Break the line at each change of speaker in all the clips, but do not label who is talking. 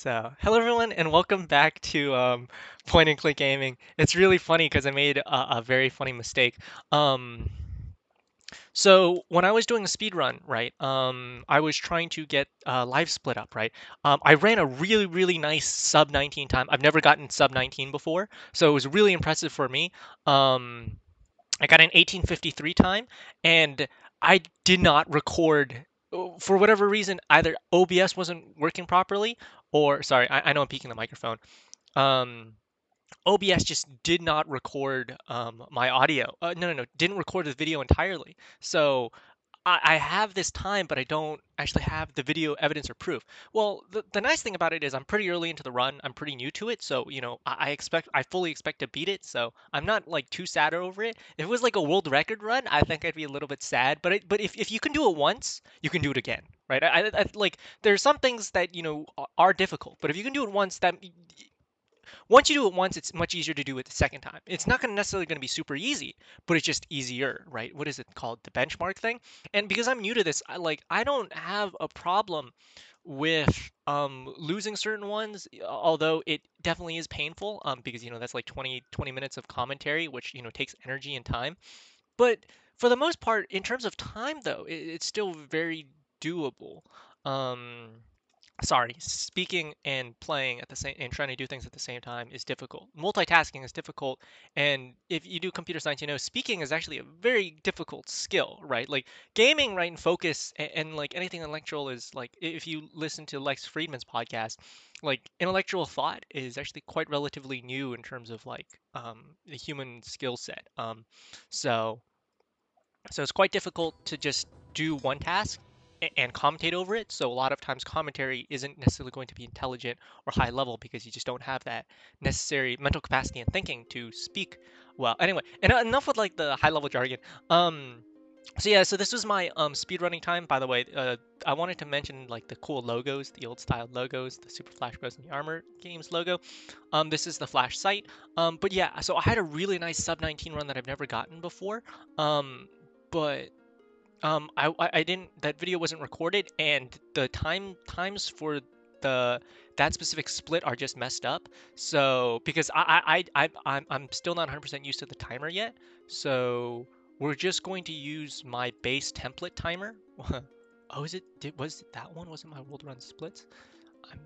Hello everyone, and welcome back to Point and Click Gaming. It's really funny because I made a very funny mistake. Um, so when I was doing a speed run, right, I was trying to get live split up, right. I ran a really nice sub 19 time. I've never gotten sub 19 before, so it was really impressive for me. Um, I got an 18:53 time, and I did not record for whatever reason. Either OBS wasn't working properly, or sorry, I know I'm peeking the microphone. Um, OBS just did not record my audio. No, didn't record the video entirely. So I have this time, but I don't actually have the video evidence or proof. Well, the nice thing about it is I'm pretty early into the run. I'm pretty new to it, so I fully expect to beat it. So I'm not like too sad over it. If it was like a world record run, I think I'd be a little bit sad. But if you can do it once, you can do it again, right? I like there's some things that are difficult, but if you can do it once, that once you do it once, it's much easier to do it the second time. It's not going to necessarily going to be super easy, but it's just easier, right? What is it called? The benchmark thing. And because I'm new to this, I don't have a problem with losing certain ones, although it definitely is painful because that's like 20 minutes of commentary, which takes energy and time. But for the most part, in terms of time though, it's still very doable. Um, Sorry, speaking and playing at the same and trying to do things at the same time is difficult. Multitasking is difficult, and if you do computer science, speaking is actually a very difficult skill, right? Like gaming, right, and focus and like anything intellectual is like if you listen to Lex Friedman's podcast, like intellectual thought is actually quite relatively new in terms of like the human skill set. So so it's quite difficult to just do one task and commentate over it. So a lot of times commentary isn't necessarily going to be intelligent or high level because you just don't have that necessary mental capacity and thinking to speak well. Anyway, and enough with like the high level jargon. Um, so this was my speedrunning time. By the way, I wanted to mention like the cool logos, the old style logos, the Super Flash Bros. And the Armor Games logo. This is the Flash site. But yeah, so I had a really nice sub 19 run that I've never gotten before. But I didn't. That video wasn't recorded, and the times for the that specific split are just messed up. So because I'm still not 100% used to the timer yet. So we're just going to use my base template timer. Oh, is it? Was it that one? Was it my world run splits? I'm,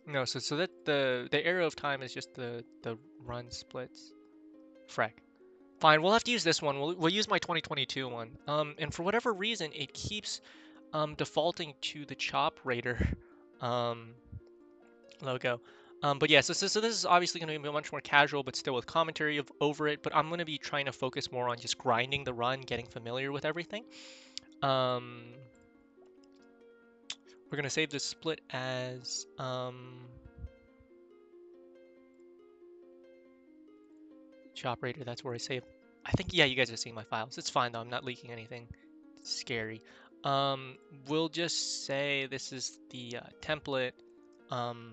no. So that the arrow of time is just the run splits. Freck. Fine, we'll have to use this one. We'll use my 2022 one. And for whatever reason, it keeps defaulting to the Chop Raider um, logo. But yeah, so this is obviously going to be much more casual, but still with commentary over it. But I'm going to be trying to focus more on just grinding the run, getting familiar with everything. Um, we're going to save this split as Chop Raider. That's where I save. I think, yeah, you guys are seeing my files. It's fine though. I'm not leaking anything scary. Um, we'll just say this is the template, um,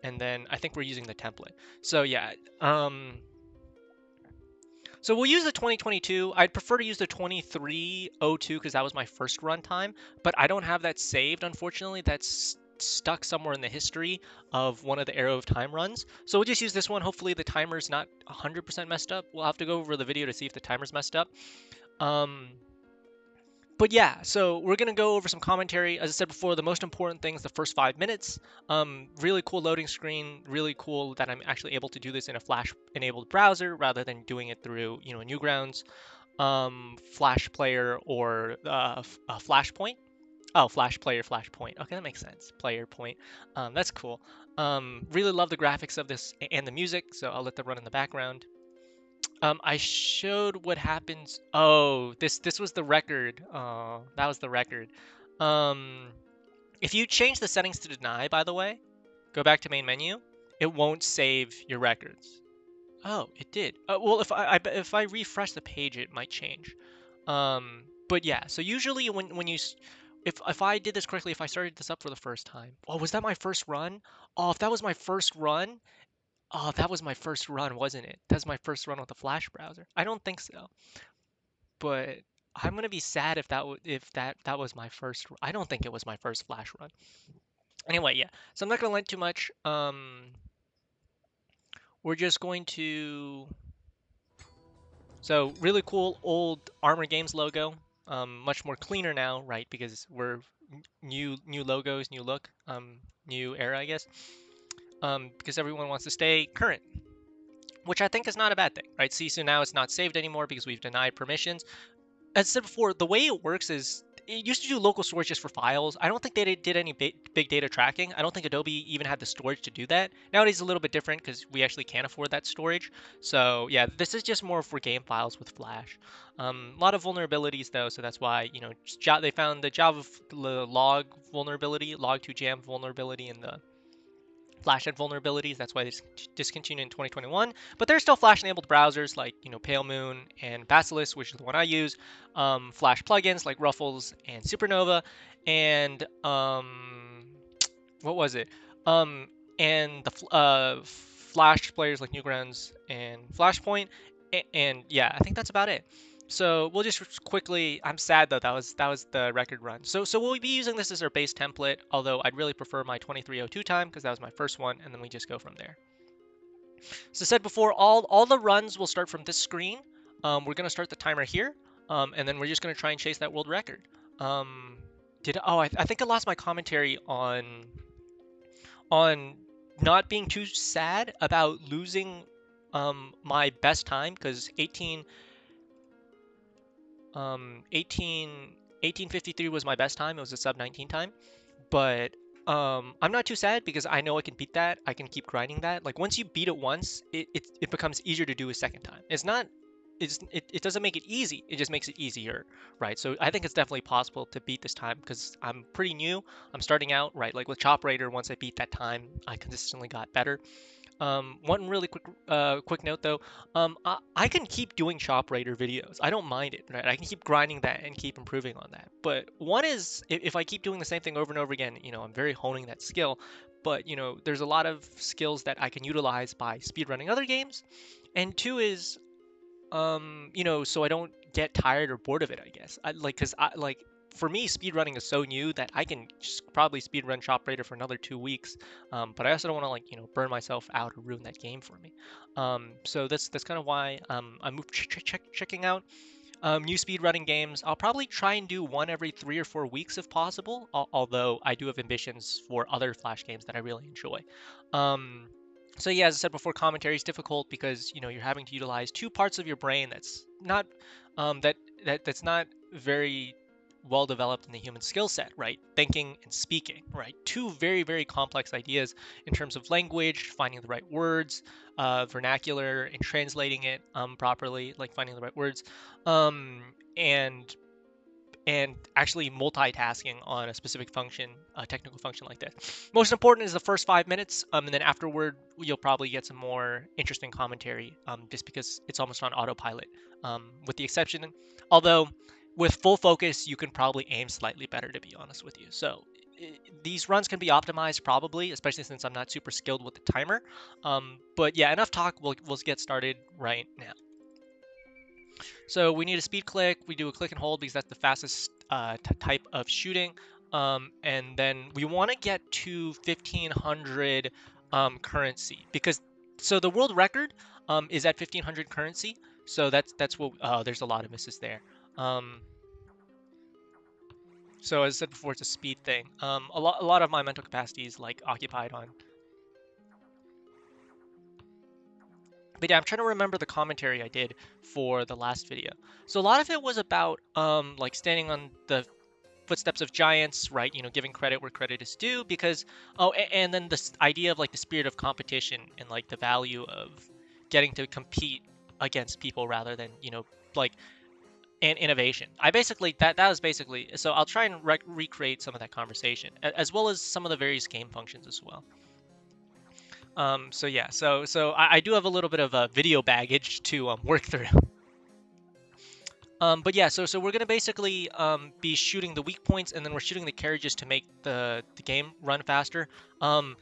and then I think we're using the template. So yeah, so we'll use the 2022. I'd prefer to use the 2302 because that was my first run time, but I don't have that saved, unfortunately. That's stuck somewhere in the history of one of the Arrow of Time runs. So we'll just use this one. Hopefully the timer's not 100% messed up. We'll have to go over the video to see if the timer's messed up. Um, but yeah, so we're gonna go over some commentary. As I said before, the most important thing is the first 5 minutes. Really cool loading screen. Really cool that I'm actually able to do this in a Flash-enabled browser rather than doing it through, Newgrounds, Flash Player, or Flashpoint. Oh, Flash Player, Flashpoint. Okay, that makes sense. Player Point. That's cool. Really love the graphics of this and the music, so I'll let that run in the background. I showed what happens. Oh, this was the record. Oh, that was the record. Um, if you change the settings to deny, by the way, go back to main menu, it won't save your records. Oh, it did. Well, if I refresh the page, it might change. But yeah, so usually when you if I did this correctly, if I started this up for the first time. Oh, was that my first run? Oh, if that was my first run, oh, that was my first run, wasn't it? That's my first run with the Flash browser. I don't think so, but I'm gonna be sad if that was my first. I don't think it was my first Flash run. Anyway, yeah. So I'm not gonna lend too much. We're just going to. So really cool old Armor Games logo. Much more cleaner now, right? Because we're new logos, new look, new era, I guess. Because everyone wants to stay current, which I think is not a bad thing, right? See, so now it's not saved anymore because we've denied permissions. As I said before, the way it works is it used to do local storage just for files. I don't think they did any big data tracking. I don't think Adobe even had the storage to do that. Nowadays, it's a little bit different because we actually can't afford that storage. So yeah, this is just more for game files with Flash. A lot of vulnerabilities though, so that's why they found the Java log vulnerability, log2jam vulnerability in the Flash had vulnerabilities. That's why they discontinued in 2021. But there's still Flash-enabled browsers like Pale Moon and Basilisk, which is the one I use. Flash plugins like Ruffles and Supernova, and what was it? Um, and the Flash players like Newgrounds and Flashpoint, and yeah, I think that's about it. So we'll just quickly. I'm sad though. That was the record run. So we'll be using this as our base template. Although I'd really prefer my 23:02 time because that was my first one, and then we just go from there. So I said before, all the runs will start from this screen. We're gonna start the timer here, and then we're just gonna try and chase that world record. Um, I think I lost my commentary on not being too sad about losing my best time because 1853 was my best time. It was a sub 19 time, but I'm not too sad because I know I can beat that. I can keep grinding that. Like once you beat it once, it becomes easier to do a second time. It doesn't make it easy. It just makes it easier, right? So I think it's definitely possible to beat this time because I'm pretty new. I'm starting out, right? Like with Chop Raider, once I beat that time, I consistently got better. One really quick note though, I can keep doing Chop Raider videos. I don't mind it, right? I can keep grinding that and keep improving on that. But one is if I keep doing the same thing over and over again, I'm very honing that skill. But there's a lot of skills that I can utilize by speedrunning other games. And two is so I don't get tired or bored of it, I guess. Cause for me, speedrunning is so new that I can just probably speedrun Chop Raider for another 2 weeks. But I also don't want to burn myself out or ruin that game for me. So that's kind of why I'm checking out new speedrunning games. I'll probably try and do one every 3 or 4 weeks if possible. Although I do have ambitions for other Flash games that I really enjoy. Um, so yeah, as I said before, commentary is difficult because you're having to utilize two parts of your brain that's not that's not very well developed in the human skill set, right? Thinking and speaking, right? Two very very complex ideas in terms of language, finding the right words, vernacular, and translating it properly, like finding the right words, um, and and actually multitasking on a specific function, a technical function like this. Most important is the first 5 minutes, and then afterward you'll probably get some more interesting commentary, just because it's almost on autopilot. With the exception, although with full focus you can probably aim slightly better, to be honest with you. So these runs can be optimized probably, especially since I'm not super skilled with the timer. But yeah, enough talk. We'll get started right now. So we need a speed click. We do a click and hold because that's the fastest type of shooting. And then we want to get to 1500 currency because the world record is at 1500 currency. So that's what. Oh, there's a lot of misses there. Um, so as I said before, it's a speed thing. A lot of my mental capacity is like occupied on. But yeah, I'm trying to remember the commentary I did for the last video. So a lot of it was about like standing on the footsteps of giants, right? Giving credit where credit is due because and then this idea of like the spirit of competition and like the value of getting to compete against people rather than, like and innovation. I basically that was basically so I'll try and recreate some of that conversation as well as some of the various game functions as well. So yeah, so I do have a little bit of a video baggage to work through. But yeah, so we're gonna basically be shooting the weak points, and then we're shooting the carriages to make the game run faster. Um,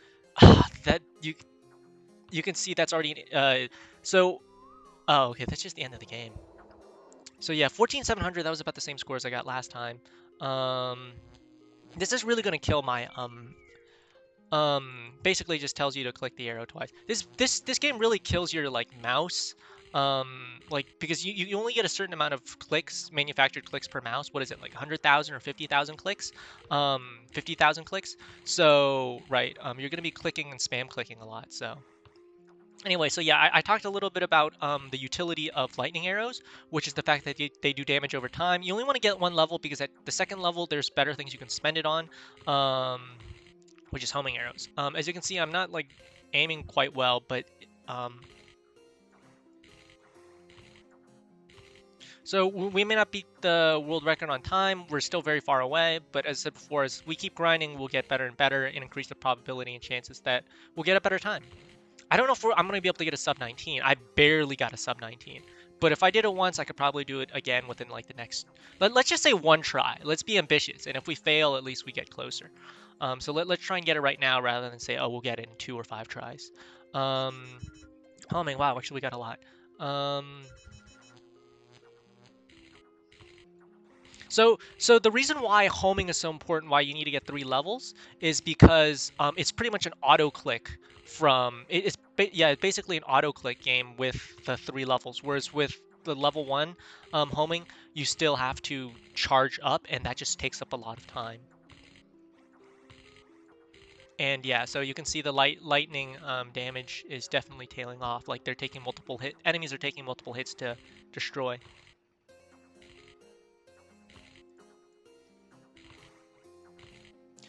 that you can see that's already so oh okay, that's just the end of the game. So yeah, 14,700. That was about the same score as I got last time. Um, this is really gonna kill my Basically just tells you to click the arrow twice. This game really kills your like mouse. Like because you only get a certain amount of clicks, manufactured clicks per mouse. What is it, like 100,000 or 50,000 clicks? 50,000 clicks. So right, you're gonna be clicking and spam clicking a lot. So anyway, so yeah, I talked a little bit about the utility of lightning arrows, which is the fact that they do damage over time. You only want to get one level because at the second level, there's better things you can spend it on, which is homing arrows. As you can see, I'm not like aiming quite well, but so we may not beat the world record on time. We're still very far away, but as I said before, as we keep grinding, we'll get better and better and increase the probability and chances that we'll get a better time. I don't know if I'm going to be able to get a sub 19. I barely got a sub 19. But if I did it once, I could probably do it again within like the next... Let's just say one try. Let's be ambitious. And if we fail, at least we get closer. So let's try and get it right now rather than say, oh, we'll get it in 2 or 5 tries. Oh, man, wow, actually we got a lot. So the reason why homing is so important, why you need to get 3 levels, is because it's pretty much an auto-click from... It's basically an auto-click game with the 3 levels, whereas with the level 1 homing, you still have to charge up, and that just takes up a lot of time. And yeah, so you can see the lightning damage is definitely tailing off. Like they're taking multiple hits. Enemies are taking multiple hits to destroy.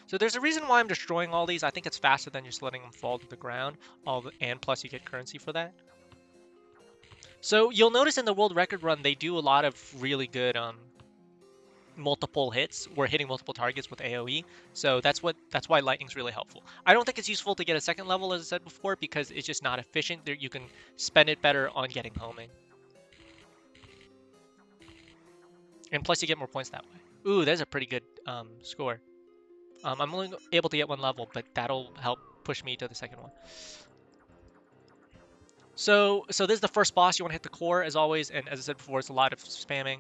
So there's a reason why I'm destroying all these. I think it's faster than just letting them fall to the ground. And plus you get currency for that. So you'll notice in the world record run, they do a lot of really good multiple hits. We're hitting multiple targets with AoE. So that's why lightning's really helpful. I don't think it's useful to get a second level, as I said before, because it's just not efficient. You can spend it better on getting homing. And plus you get more points that way. Ooh, there's a pretty good score. I'm only able to get 1 level, but that'll help push me to the second one. So this is the first boss. You want to hit the core, as always, and as I said before, it's a lot of spamming.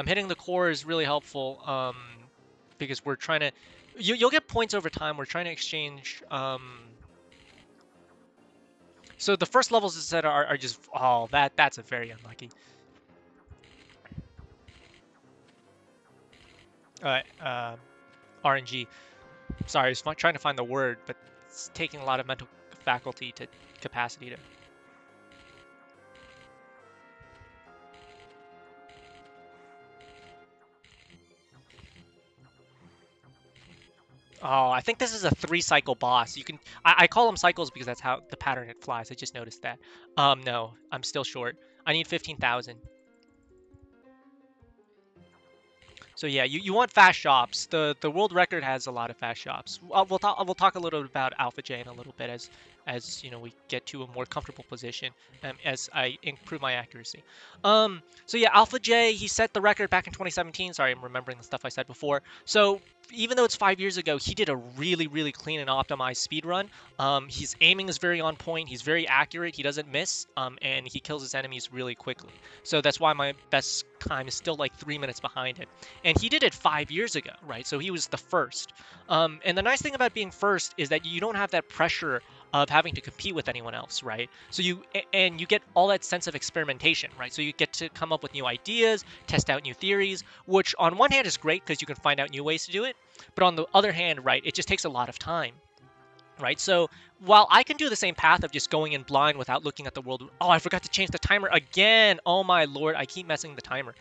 Hitting the core is really helpful because we're trying to... You'll get points over time. We're trying to exchange... So the first levels, as I said, are just... Oh, that's a very unlucky. RNG. Sorry, I was trying to find the word, but it's taking a lot of mental faculty to capacity to... Oh, I think this is a 3-cycle boss. You can... I call them cycles because that's how the pattern it flies. I just noticed that. No, I'm still short. I need 15,000. So yeah, you want fast shops. The world record has a lot of fast shops. We'll talk a little bit about Alpha J in a little bit as you know, we get to a more comfortable position as I improve my accuracy. So yeah, Alpha J, he set the record back in 2017. Sorry, I'm remembering the stuff I said before. So even though it's 5 years ago, he did a really clean and optimized speed run. His aiming is very on point. He's very accurate. He doesn't miss, and he kills his enemies really quickly. So that's why my best time is still like 3 minutes behind him. And he did it 5 years ago, right? So he was the first. And the nice thing about being first is that you don't have that pressure of having to compete with anyone else, right? So you get all that sense of experimentation, right? So you get to come up with new ideas, test out new theories, which on one hand is great because you can find out new ways to do it, but on the other hand, right, it just takes a lot of time, right? So while I can do the same path of just going in blind without looking at the world... Oh, I forgot to change the timer again! Oh my lord, I keep messing the timer.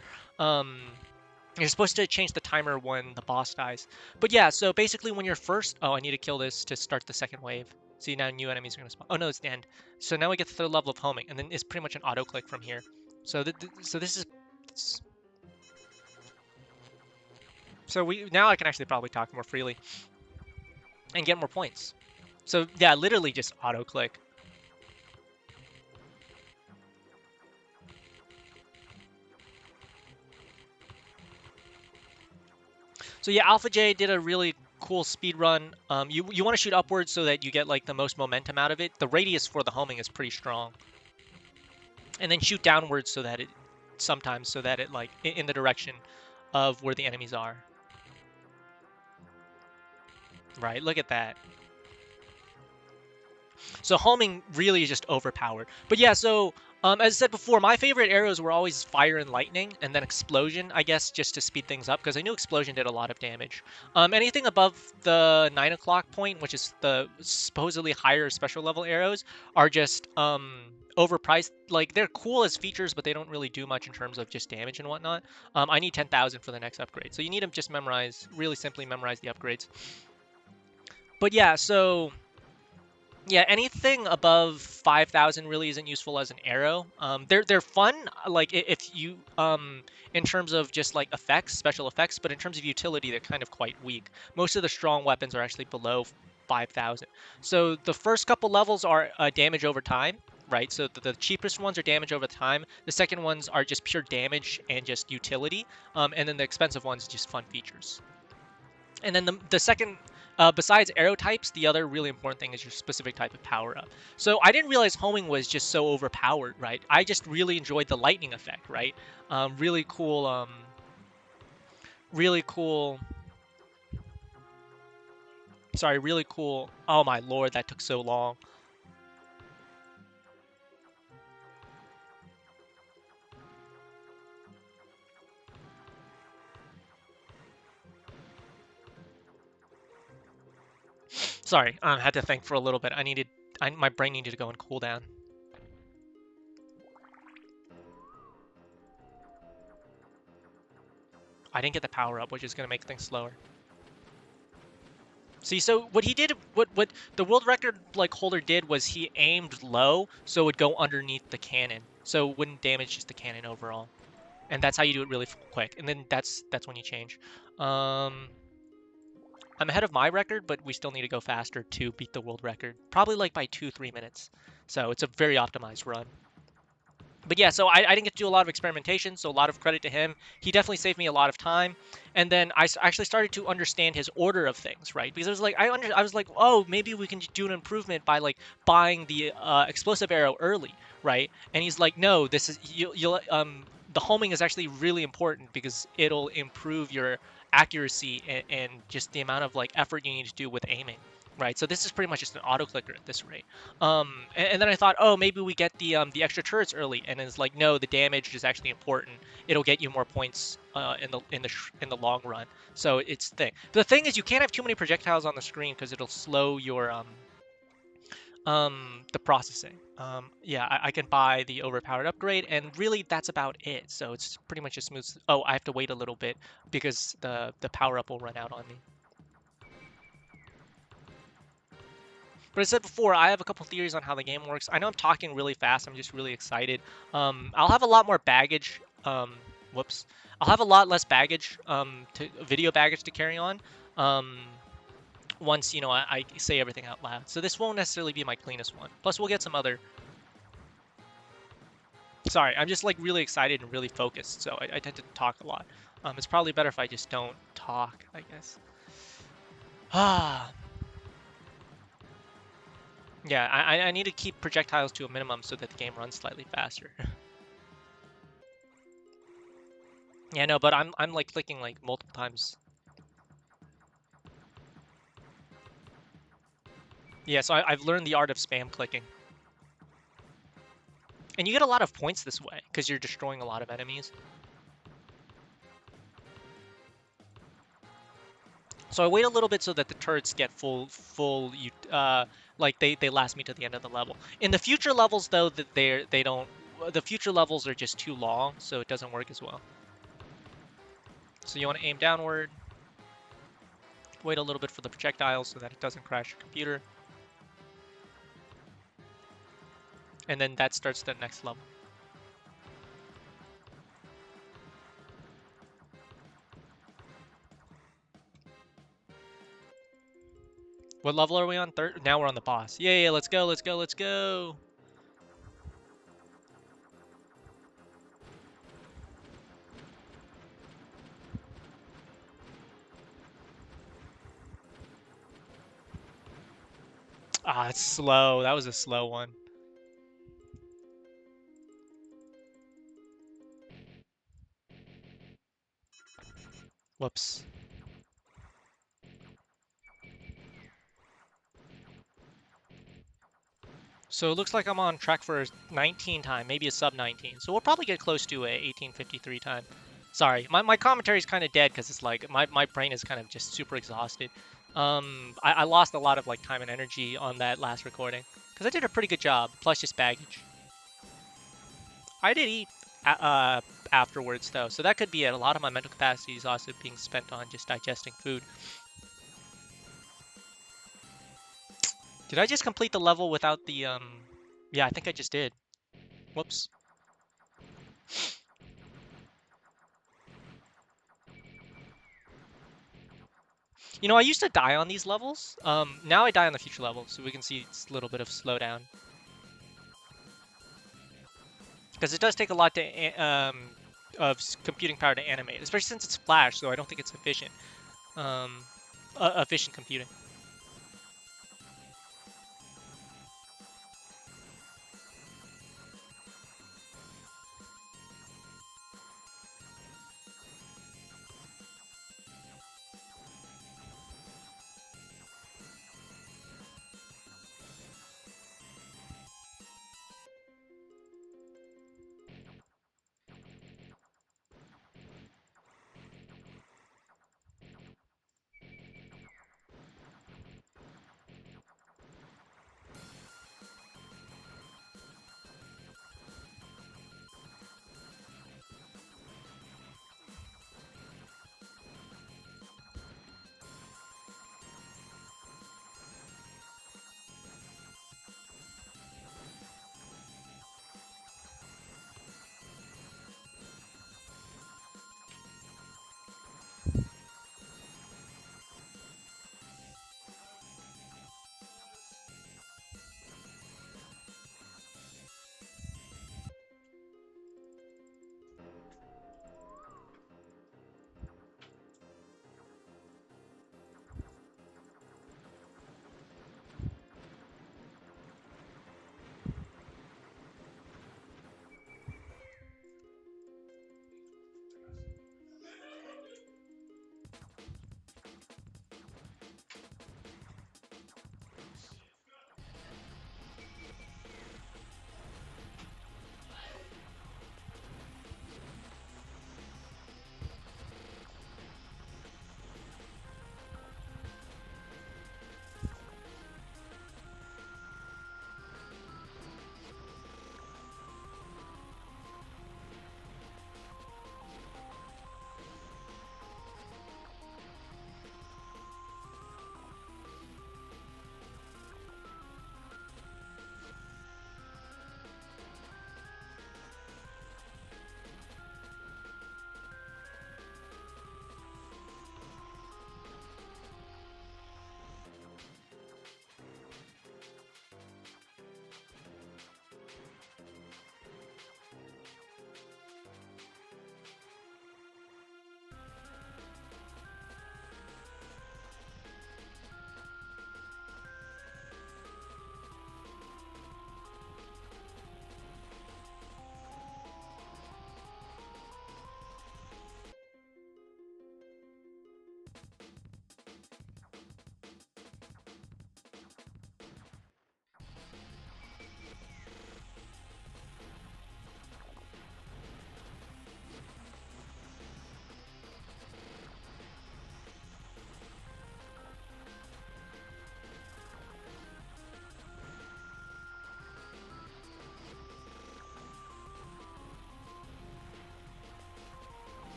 You're supposed to change the timer when the boss dies. But yeah, so basically when you're first... Oh, I need to kill this to start the second wave. See, now new enemies are going to spawn. Oh, no, it's the end. So now we get the 3rd level of homing, and then it's pretty much an auto-click from here. So so this is... So now I can actually probably talk more freely and get more points. So yeah, literally just auto-click. So yeah, Alpha J did a really cool speed run. You want to shoot upwards so that you get like the most momentum out of it. The radius for the homing is pretty strong. And then shoot downwards so that it sometimes so that it like in the direction of where the enemies are. Right, look at that. So homing really is just overpowered. But yeah, so as I said before, my favorite arrows were always fire and lightning, and then explosion, I guess, just to speed things up, because I knew explosion did a lot of damage. Anything above the 9 o'clock point, which is the supposedly higher special level arrows, are just overpriced. Like, they're cool as features, but they don't really do much in terms of just damage and whatnot. I need 10,000 for the next upgrade. So you need to just memorize, really simply memorize the upgrades. But yeah, so yeah, anything above 5,000 really isn't useful as an arrow. They're fun, like if you in terms of just like effects, special effects, but in terms of utility, they're kind of quite weak. Most of the strong weapons are actually below 5,000. So the first couple levels are damage over time, right? So the cheapest ones are damage over time. The second ones are just pure damage and just utility, and then the expensive ones just fun features. And then the second, besides arrow types, the other really important thing is your specific type of power up. So I didn't realize homing was just so overpowered, right? I just really enjoyed the lightning effect, right? Really cool, really cool. Sorry, really cool. Oh my lord, that took so long. Sorry, I had to think for a little bit. My brain needed to go on cooldown. I didn't get the power up, which is gonna make things slower. See, so what he did, what the world record like holder did was he aimed low, so it would go underneath the cannon, so it wouldn't damage just the cannon overall, and that's how you do it really quick. And then that's when you change. Um, I'm ahead of my record, but we still need to go faster to beat the world record, probably like by 2-3 minutes. So it's a very optimized run. But yeah, so I didn't get to do a lot of experimentation, so a lot of credit to him. He definitely saved me a lot of time. And then I actually started to understand his order of things, right? Because it was like I was like, oh, maybe we can do an improvement by like buying the explosive arrow early, right? And he's like, no, this is you'll the homing is actually really important because it'll improve your accuracy and just the amount of like effort you need to do with aiming. Right, so this is pretty much just an auto clicker at this rate. And then I thought, oh, maybe we get the extra turrets early, and it's like, no, the damage is actually important. It'll get you more points in the long run. So it's thing. The thing is, you can't have too many projectiles on the screen because it'll slow your the processing. Yeah, I can buy the overpowered upgrade, and really that's about it. So it's pretty much a smooth. Oh, I have to wait a little bit because the power up will run out on me. But as I said before, I have a couple theories on how the game works. I know I'm talking really fast. I'm just really excited. I'll have a lot more baggage. Whoops. I'll have a lot less baggage, video baggage to carry on. Um, once I say everything out loud. So this won't necessarily be my cleanest one. Plus, we'll get some other. Sorry, I'm just like really excited and really focused, so I tend to talk a lot. It's probably better if I just don't talk, I guess. Ah. Yeah, I need to keep projectiles to a minimum so that the game runs slightly faster. Yeah, no, but I'm like clicking like multiple times. Yeah, so I've learned the art of spam clicking. And you get a lot of points this way because you're destroying a lot of enemies. So I wait a little bit so that the turrets get full, like they last me to the end of the level. In the future levels though, that they don't. The future levels are just too long, so it doesn't work as well. So you want to aim downward. Wait a little bit for the projectiles so that it doesn't crash your computer. And then that starts the next level. What level are we on? Third? Now we're on the boss. Yeah, let's go, let's go, let's go. Ah, it's slow. That was a slow one. Whoops. So it looks like I'm on track for a 19 time, maybe a sub 19. So we'll probably get close to a 18:53 time. Sorry, my commentary is kind of dead because it's like my brain is kind of just super exhausted. I lost a lot of like time and energy on that last recording because I did a pretty good job, plus just baggage. I did eat afterwards though, so that could be it. A lot of my mental capacity is also being spent on just digesting food. Did I just complete the level without the Yeah, I think I just did. Whoops. You know, I used to die on these levels. Now I die on the future levels, so we can see it's a little bit of slowdown. Because it does take a lot of computing power to animate, especially since it's Flash, so I don't think it's efficient. Efficient computing.